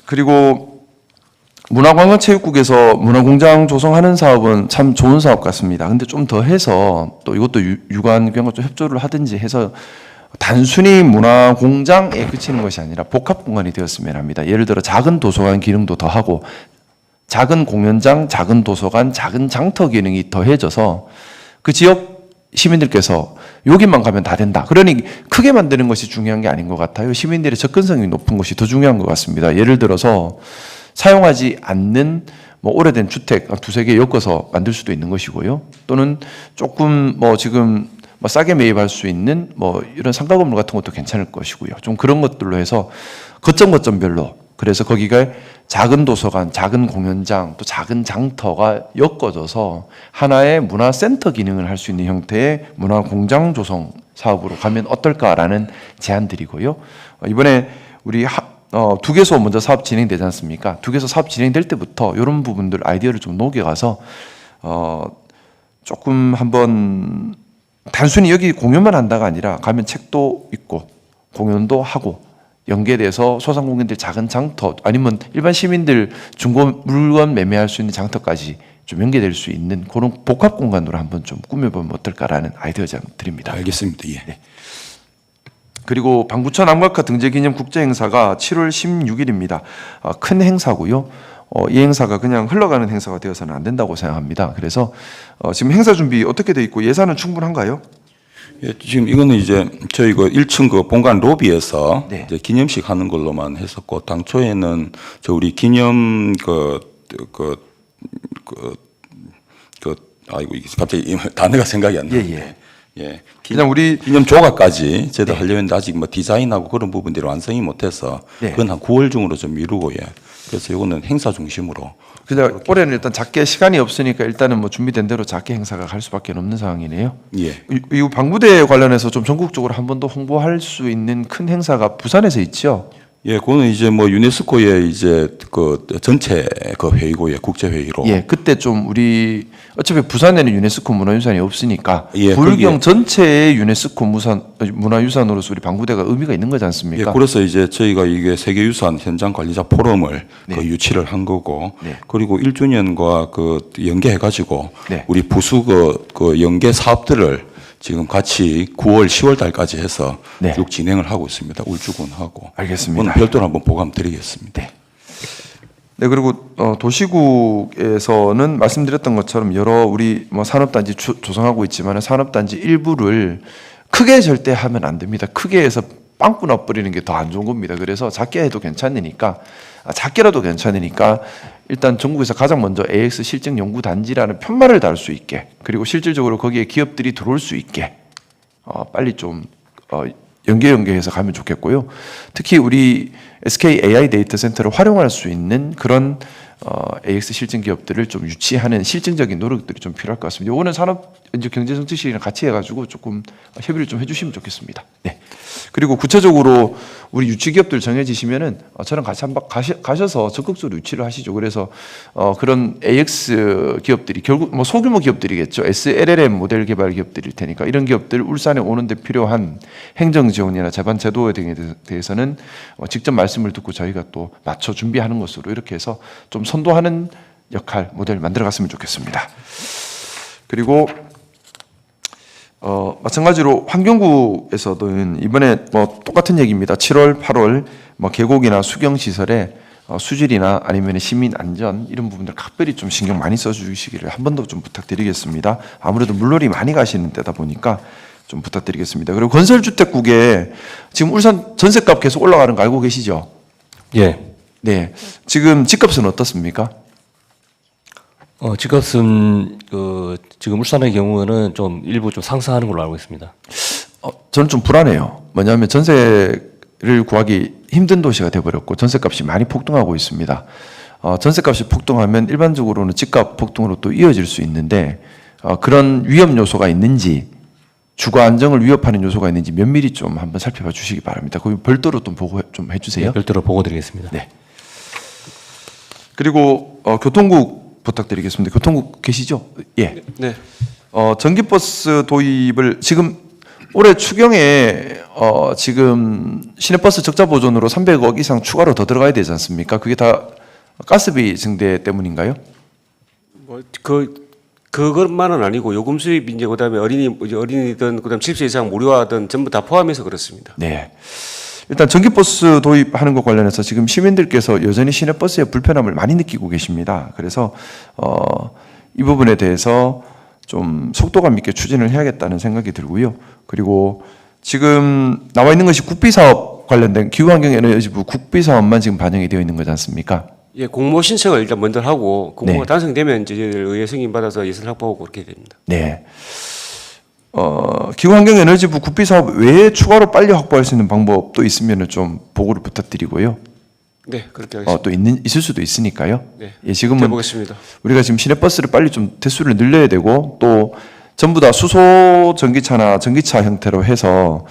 그리고 문화관광체육국에서 문화공장 조성하는 사업은 참 좋은 사업 같습니다. 근데 좀 더 해서 또 이것도 유관기관과 좀 협조를 하든지 해서 단순히 문화공장에 그치는 것이 아니라 복합공간이 되었으면 합니다. 예를 들어 작은 도서관 기능도 더하고 작은 공연장, 작은 도서관, 작은 장터 기능이 더해져서 그 지역 시민들께서 여기만 가면 다 된다. 그러니 크게 만드는 것이 중요한 게 아닌 것 같아요. 시민들의 접근성이 높은 것이 더 중요한 것 같습니다. 예를 들어서 사용하지 않는 뭐 오래된 주택 두세 개 엮어서 만들 수도 있는 것이고요. 또는 조금 뭐 지금 뭐 싸게 매입할 수 있는 뭐 이런 상가 건물 같은 것도 괜찮을 것이고요. 좀 그런 것들로 해서 거점별로 그래서 거기가 작은 도서관, 작은 공연장, 또 작은 장터가 엮어져서 하나의 문화센터 기능을 할 수 있는 형태의 문화공장 조성 사업으로 가면 어떨까라는 제안드리고요. 이번에 우리 두 개소 먼저 사업 진행되지 않습니까? 두 개소 사업 진행될 때부터 이런 부분들 아이디어를 좀 녹여가서 조금 한번 단순히 여기 공연만 한다가 아니라 가면 책도 있고 공연도 하고 연계돼서 소상공인들 작은 장터 아니면 일반 시민들 중고 물건 매매할 수 있는 장터까지 좀 연계될 수 있는 그런 복합 공간으로 한번 좀 꾸며보면 어떨까라는 아이디어 좀 드립니다. 알겠습니다. 예. 네. 그리고 방구천 암각화 등재기념 국제행사가 7월 16일입니다. 큰 행사고요. 이 행사가 그냥 흘러가는 행사가 되어서는 안 된다고 생각합니다. 그래서 지금 행사 준비 어떻게 돼 있고 예산은 충분한가요? 예, 지금 이거는 이제 저희 그 1층 그 본관 로비에서 네. 이제 기념식 하는 걸로만 했었고 당초에는 저 우리 기념 아이고 이게 갑자기 단어가 생각이 안 나는데. 예. 그냥 우리 기념 조각까지 저희도 하려고 했는데 아직 뭐 디자인하고 그런 부분들이 완성이 못해서 그건 한 9월 중으로 좀 미루고 예. 그래서 이거는 행사 중심으로. 그냥 올해는 일단 작게 시간이 없으니까 일단은 뭐 준비된 대로 작게 행사가 갈 수밖에 없는 상황이네요. 예. 이 방부대 관련해서 좀 전국적으로 한 번 더 홍보할 수 있는 큰 행사가 부산에서 있죠. 예, 그거는 이제 뭐 유네스코의 이제 그 전체 그 회의고 예, 국제 회의로. 예, 그때 좀 우리 어차피 부산에는 유네스코 문화유산이 없으니까 예, 불경 전체의 유네스코 문화유산으로서 우리 방부대가 의미가 있는 거지 않습니까? 예, 그래서 이제 저희가 이게 세계유산 현장 관리자 포럼을 네. 그 유치를 한 거고, 네. 그리고 1주년과 그 연계해가지고 네. 우리 부수 그 연계 사업들을 지금 같이 9월, 10월 달까지 해서 네. 쭉 진행을 하고 있습니다. 울주군하고. 알겠습니다. 오늘 별도로 한번 보감 드리겠습니다. 네, 그리고 도시국에서는 말씀드렸던 것처럼 여러 우리 뭐 산업단지 조성하고 있지만 산업단지 일부를 크게 절대 하면 안 됩니다. 크게 해서 빵꾸 나버리는 게 더 안 좋은 겁니다. 그래서 작게 해도 괜찮으니까 작게라도 괜찮으니까 일단 전국에서 가장 먼저 AX 실증 연구 단지라는 편말을 달 수 있게 그리고 실질적으로 거기에 기업들이 들어올 수 있게 빨리 좀 연계해서 가면 좋겠고요. 특히 우리 SK AI 데이터 센터를 활용할 수 있는 그런 AX 실증 기업들을 좀 유치하는 실증적인 노력들이 좀 필요할 것 같습니다. 이거는 산업 이제 경제정책실이랑 같이 해가지고 조금 협의를 좀 해주시면 좋겠습니다. 네. 그리고 구체적으로 우리 유치 기업들 정해지시면은 저랑 같이 한번 가셔서 적극적으로 유치를 하시죠. 그래서 그런 AX 기업들이 결국 뭐 소규모 기업들이겠죠. SLLM 모델 개발 기업들일 테니까 이런 기업들 울산에 오는데 필요한 행정 지원이나 재반 제도 등에 대해서는 직접 말씀을 듣고 저희가 또 맞춰 준비하는 것으로 이렇게 해서 좀 선도하는 역할 모델 만들어갔으면 좋겠습니다. 그리고 마찬가지로 환경국에서도 이번에 뭐 똑같은 얘기입니다. 7월, 8월 뭐 계곡이나 수경 시설에 수질이나 아니면 시민 안전 이런 부분들 각별히 좀 신경 많이 써주시기를 한 번 더 좀 부탁드리겠습니다. 아무래도 물놀이 많이 가시는 데다 보니까 좀 부탁드리겠습니다. 그리고 건설주택국에 지금 울산 전세값 계속 올라가는 거 알고 계시죠? 예. 네. 지금 집값은 어떻습니까? 집값은 지금 울산의 경우는 좀 일부 좀 상승하는 걸로 알고 있습니다. 저는 좀 불안해요. 뭐냐면 전세를 구하기 힘든 도시가 돼버렸고 전세값이 많이 폭등하고 있습니다. 전세값이 폭등하면 일반적으로는 집값 폭등으로 또 이어질 수 있는데 그런 위험 요소가 있는지 주거 안정을 위협하는 요소가 있는지 면밀히 좀 한번 살펴봐 주시기 바랍니다. 거기 별도로 좀 보고 좀 해주세요. 네, 별도로 보고 드리겠습니다. 네. 그리고 교통국 부탁드리겠습니다. 교통국 계시죠? 예. 네. 전기버스 도입을 지금 올해 추경에 지금 시내버스 적자 보존으로 300억 이상 추가로 더 들어가야 되지 않습니까? 그게 다 가스비 증대 때문인가요? 그것만은 아니고 요금 수입 이제 그다음에 어린이든 그다음 70세 이상 무료화든 전부 다 포함해서 그렇습니다. 네. 일단 전기버스 도입하는 것 관련해서 지금 시민들께서 여전히 시내버스의 불편함을 많이 느끼고 계십니다. 그래서 이 부분에 대해서 좀 속도감 있게 추진을 해야겠다는 생각이 들고요. 그리고 지금 나와 있는 것이 국비사업 관련된 기후환경에너지부 국비사업만 지금 반영이 되어 있는 거지 않습니까? 예, 공모 신청을 일단 먼저 하고 공모가 네. 단성되면 이제 의회 승인 받아서 예산 확보하고 그렇게 됩니다. 네. 기후환경에너지부 국비사업 외에 추가로 빨리 확보할 수 있는 방법도 있으면 좀 보고를 부탁드리고요. 네, 그렇게 하겠습니다. 또 있을 수도 있으니까요. 네, 예, 지금은 해보겠습니다. 우리가 지금 시내버스를 빨리 좀 대수를 늘려야 되고 또 전부 다 수소 전기차나 전기차 형태로 해서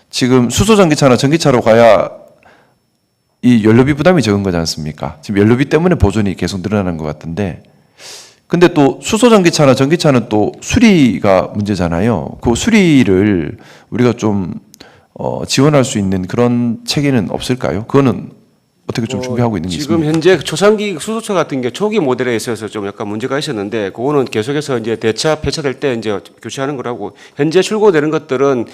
지금 수소 전기차나 전기차로 가야 이 연료비 부담이 적은 거지 않습니까? 지금 연료비 때문에 보존이 계속 늘어나는 것 같은데 근데 또 수소 전기차나 전기차는 또 수리가 문제잖아요. 그 수리를 우리가 좀 지원할 수 있는 그런 체계는 없을까요? 그거는 어떻게 좀 준비하고 있는 게 지금 있습니까? 현재 초창기 수소차 같은 게 초기 모델에 있어서 좀 약간 문제가 있었는데 그거는 계속해서 이제 대차 폐차될 때 이제 교체하는 거라고 현재 출고되는 것들은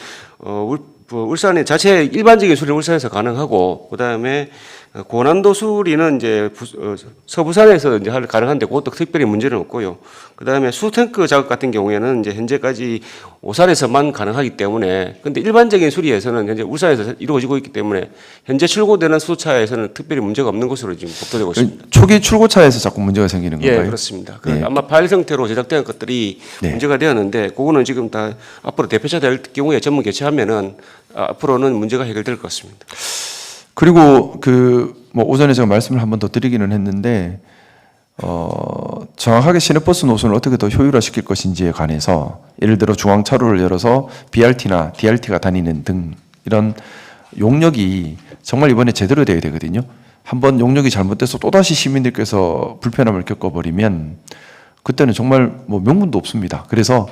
울산의 자체 일반적인 수리는 울산에서 가능하고 그다음에 고난도 수리는 이제 서부산에서 이제 가능한데 그것도 특별히 문제는 없고요. 그다음에 수탱크 작업 같은 경우에는 이제 현재까지 오산에서만 가능하기 때문에 근데 일반적인 수리에서는 현재 울산에서 이루어지고 있기 때문에 현재 출고되는 수차에서는 특별히 문제가 없는 것으로 지금 보도되고 있습니다. 초기 출고차에서 자꾸 문제가 생기는 건가요? 예, 그렇습니다. 네. 아마 파일 형태로 제작된 것들이 네. 문제가 되었는데 그거는 지금 다 앞으로 대표차 될 경우에 전문 개최하면은 앞으로는 문제가 해결될 것 같습니다. 그리고 뭐 오전에 제가 말씀을 한 번 더 드리기는 했는데 정확하게 시내버스 노선을 어떻게 더 효율화시킬 것인지에 관해서 예를 들어 중앙차로를 열어서 BRT나 DRT가 다니는 등 이런 용역이 정말 이번에 제대로 돼야 되거든요. 한번 용역이 잘못돼서 또다시 시민들께서 불편함을 겪어버리면 그때는 정말 뭐 명분도 없습니다. 그래서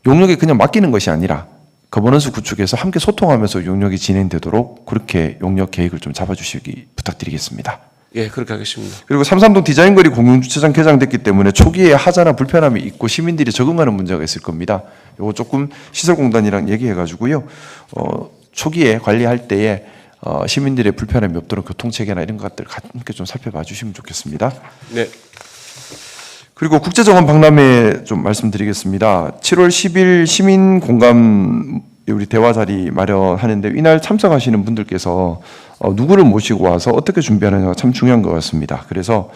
용역에 그냥 맡기는 것이 아니라 거버넌스 구축에서 함께 소통하면서 용역이 진행되도록 그렇게 용역 계획을 좀 잡아주시기 부탁드리겠습니다. 예, 그렇게 하겠습니다. 그리고 삼삼동 디자인거리 공용주차장 개장됐기 때문에 초기에 하자나 불편함이 있고 시민들이 적응하는 문제가 있을 겁니다. 이거 조금 시설공단이랑 얘기해가지고요. 초기에 관리할 때에 시민들의 불편함이 없도록 교통체계나 이런 것들 함께 좀 살펴봐 주시면 좋겠습니다. 네. 그리고 국제정원 박람회 좀 말씀드리겠습니다. 7월 10일 시민공감 우리 대화 자리 마련하는데 이날 참석하시는 분들께서 누구를 모시고 와서 어떻게 준비하느냐가 참 중요한 것 같습니다. 그래서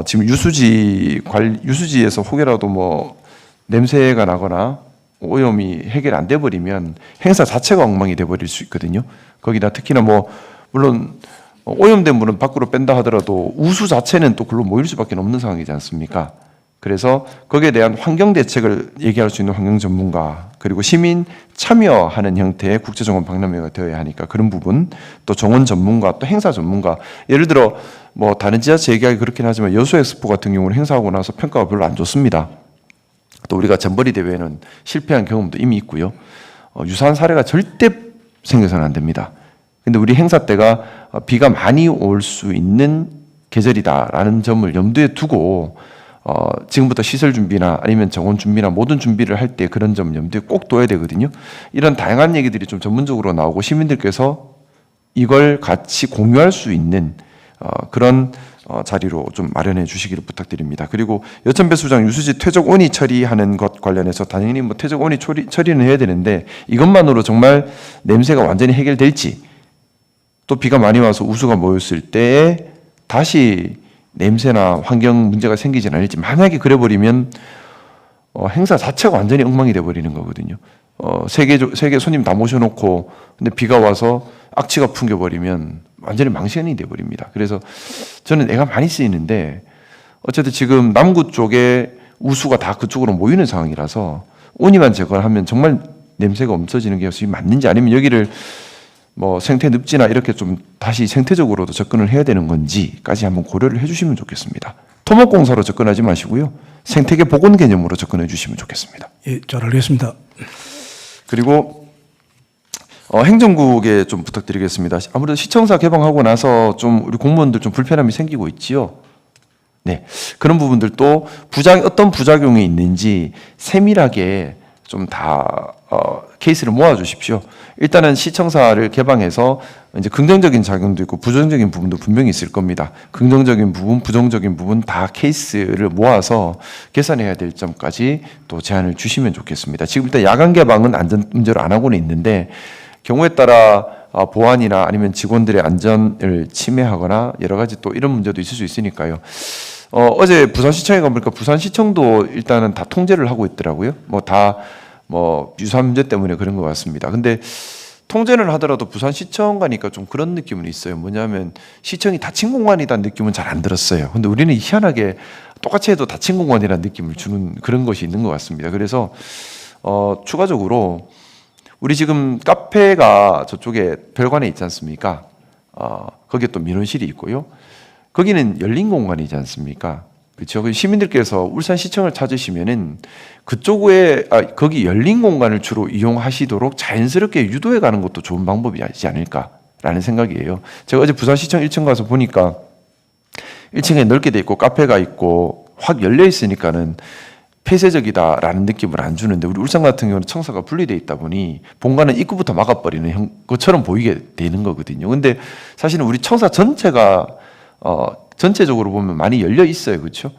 지금 유수지에서 혹여라도 뭐 냄새가 나거나 오염이 해결 안 돼 버리면 행사 자체가 엉망이 돼 버릴 수 있거든요. 거기다 특히나 뭐 물론 오염된 물은 밖으로 뺀다 하더라도 우수 자체는 또 글로 모일 수밖에 없는 상황이지 않습니까? 그래서 거기에 대한 환경 대책을 얘기할 수 있는 환경 전문가 그리고 시민 참여하는 형태의 국제정원 박람회가 되어야 하니까 그런 부분 또 정원 전문가 또 행사 전문가 예를 들어 뭐 다른 지자체 얘기하기 그렇긴 하지만 여수엑스포 같은 경우는 행사하고 나서 평가가 별로 안 좋습니다. 또 우리가 jamboree 대회는 실패한 경험도 이미 있고요. 유사한 사례가 절대 생겨서는 안 됩니다. 근데 우리 행사 때가 비가 많이 올 수 있는 계절이다라는 점을 염두에 두고 지금부터 시설 준비나 아니면 정원 준비나 모든 준비를 할 때 그런 점 염두에 꼭 둬야 되거든요. 이런 다양한 얘기들이 좀 전문적으로 나오고 시민들께서 이걸 같이 공유할 수 있는 그런 자리로 좀 마련해 주시기를 부탁드립니다. 그리고 여천배수장 유수지 퇴적 온이 처리하는 것 관련해서 당연히 뭐 퇴적 온이 처리는 해야 되는데 이것만으로 정말 냄새가 완전히 해결될지 또 비가 많이 와서 우수가 모였을 때 다시 냄새나 환경 문제가 생기진 않을지 만약에 그래버리면 행사 자체가 완전히 엉망이 돼버리는 거거든요. 세계 손님 다 모셔놓고 근데 비가 와서 악취가 풍겨버리면 완전히 망신이 돼버립니다. 그래서 저는 애가 많이 쓰이는데 어쨌든 지금 남구 쪽에 우수가 다 그쪽으로 모이는 상황이라서 온이만 제거하면 정말 냄새가 없어지는 게 맞는지 아니면 여기를 뭐 생태 늪지나 이렇게 좀 다시 생태적으로도 접근을 해야 되는 건지까지 한번 고려를 해주시면 좋겠습니다. 토목공사로 접근하지 마시고요. 생태계 복원 개념으로 접근해 주시면 좋겠습니다. 예, 잘 알겠습니다. 그리고 행정국에 좀 부탁드리겠습니다. 아무래도 시청사 개방하고 나서 좀 우리 공무원들 좀 불편함이 생기고 있지요. 네, 그런 부분들도 어떤 부작용이 있는지 세밀하게 좀 다 케이스를 모아 주십시오. 일단은 시청사를 개방해서 이제 긍정적인 작용도 있고 부정적인 부분도 분명히 있을 겁니다. 긍정적인 부분, 부정적인 부분 다 케이스를 모아서 개선해야 될 점까지 또 제안을 주시면 좋겠습니다. 지금 일단 야간 개방은 안전 문제로 안 하고는 있는데 경우에 따라 보안이나 아니면 직원들의 안전을 침해하거나 여러 가지 또 이런 문제도 있을 수 있으니까요. 어제 부산시청에 가보니까 부산시청도 일단은 다 통제를 하고 있더라고요. 유사 문제 때문에 그런 것 같습니다. 근데 통제를 하더라도 부산시청 가니까 좀 그런 느낌은 있어요. 뭐냐면 시청이 닫힌 공간이라는 느낌은 잘 안 들었어요. 근데 우리는 희한하게 똑같이 해도 닫힌 공간이라는 느낌을 주는 그런 것이 있는 것 같습니다. 그래서 추가적으로 우리 지금 카페가 저쪽에 별관에 있지 않습니까? 거기에 또 민원실이 있고요. 거기는 열린 공간이지 않습니까? 그렇죠. 시민들께서 울산시청을 찾으시면은 그쪽에 거기 열린 공간을 주로 이용하시도록 자연스럽게 유도해 가는 것도 좋은 방법이지 않을까라는 생각이에요. 제가 어제 부산시청 1층 가서 보니까 1층에 넓게 돼 있고 카페가 있고 확 열려 있으니까는 폐쇄적이다라는 느낌을 안 주는데 우리 울산 같은 경우는 청사가 분리돼 있다 보니 본관은 입구부터 막아버리는 것처럼 보이게 되는 거거든요. 근데 사실은 우리 청사 전체가 전체적으로 보면 많이 열려 있어요. 그렇죠?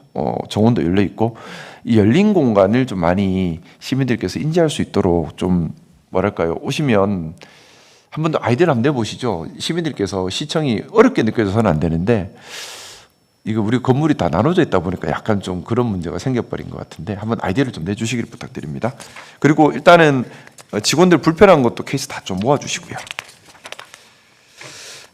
정원도 열려 있고 이 열린 공간을 좀 많이 시민들께서 인지할 수 있도록 좀 뭐랄까요? 오시면 한 번 더 아이디어를 한번 내보시죠. 시민들께서 시청이 어렵게 느껴져서는 안 되는데 이거 우리 건물이 다 나눠져 있다 보니까 약간 좀 그런 문제가 생겨버린 것 같은데 한번 아이디어를 좀 내주시기를 부탁드립니다. 그리고 일단은 직원들 불편한 것도 케이스 다 좀 모아주시고요.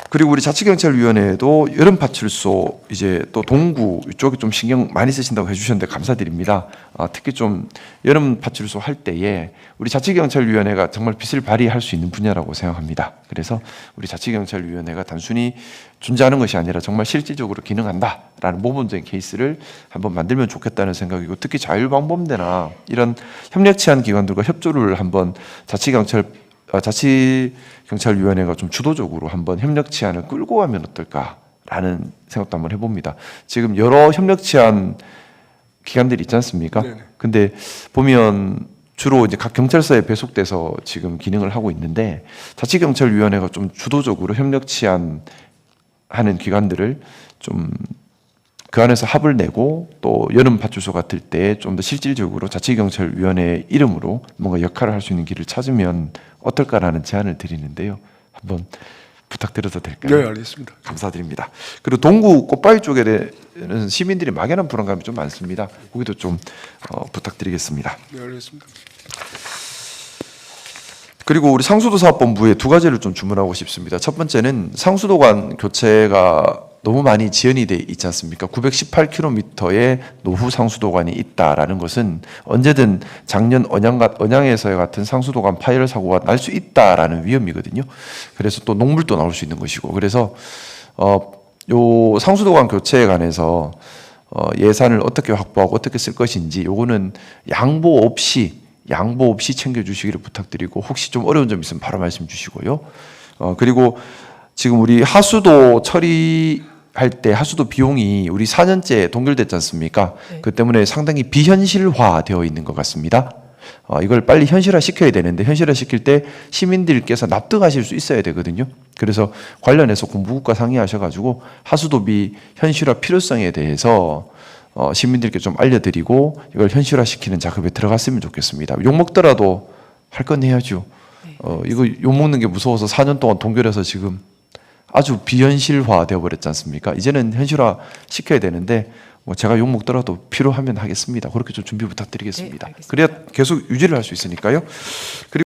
그리고 우리 자치경찰위원회도 여름 파출소 이제 또 동구 이쪽에 좀 신경 많이 쓰신다고 해주셨는데 감사드립니다. 특히 좀 여름 파출소 할 때에 우리 자치경찰위원회가 정말 빛을 발휘할 수 있는 분야라고 생각합니다. 그래서 우리 자치경찰위원회가 단순히 존재하는 것이 아니라 정말 실질적으로 기능한다라는 모범적인 케이스를 한번 만들면 좋겠다는 생각이고 특히 자율방범대나 이런 협력치안 기관들과 협조를 한번 자치경찰위원회가 좀 주도적으로 한번 협력치안을 끌고 가면 어떨까라는 생각도 한번 해봅니다. 지금 여러 협력치안 기관들이 있지 않습니까? 네네. 근데 보면 주로 이제 각 경찰서에 배속돼서 지금 기능을 하고 있는데 자치경찰위원회가 좀 주도적으로 협력치안 하는 기관들을 좀 그 안에서 합을 내고 또 여름 파출소 같을 때 좀 더 실질적으로 자치경찰위원회 이름으로 뭔가 역할을 할 수 있는 길을 찾으면 어떨까라는 제안을 드리는데요. 한번 부탁드려도 될까요? 네, 알겠습니다. 감사드립니다. 그리고 동구 꽃바위 쪽에는 시민들이 막연한 불안감이 좀 많습니다. 거기도 좀 부탁드리겠습니다. 네, 알겠습니다. 그리고 우리 상수도사업본부에 두 가지를 좀 주문하고 싶습니다. 첫 번째는 상수도관 교체가 너무 많이 지연이 돼 있지 않습니까? 918km의 노후 상수도관이 있다라는 것은 언제든 작년 언양에서의 같은 상수도관 파열 사고가 날 수 있다라는 위험이거든요. 그래서 또 농물도 나올 수 있는 것이고 그래서 요 상수도관 교체에 관해서 예산을 어떻게 확보하고 어떻게 쓸 것인지 요거는 양보 없이 챙겨주시기를 부탁드리고 혹시 좀 어려운 점 있으면 바로 말씀 주시고요. 그리고 지금 우리 하수도 처리할 때 하수도 비용이 우리 4년째 동결됐지 않습니까? 네. 그 때문에 상당히 비현실화되어 있는 것 같습니다. 이걸 빨리 현실화 시켜야 되는데 현실화 시킬 때 시민들께서 납득하실 수 있어야 되거든요. 그래서 관련해서 공부국과 상의하셔가지고 하수도비 현실화 필요성에 대해서 시민들께 좀 알려드리고 이걸 현실화시키는 작업에 들어갔으면 좋겠습니다. 욕 먹더라도 할 건 해야죠. 이거 욕 먹는 게 무서워서 4년 동안 동결해서 지금 아주 비현실화 되어버렸지 않습니까? 이제는 현실화 시켜야 되는데 제가 욕 먹더라도 필요하면 하겠습니다. 그렇게 좀 준비 부탁드리겠습니다. 네, 알겠습니다. 그래야 계속 유지를 할 수 있으니까요. 그리고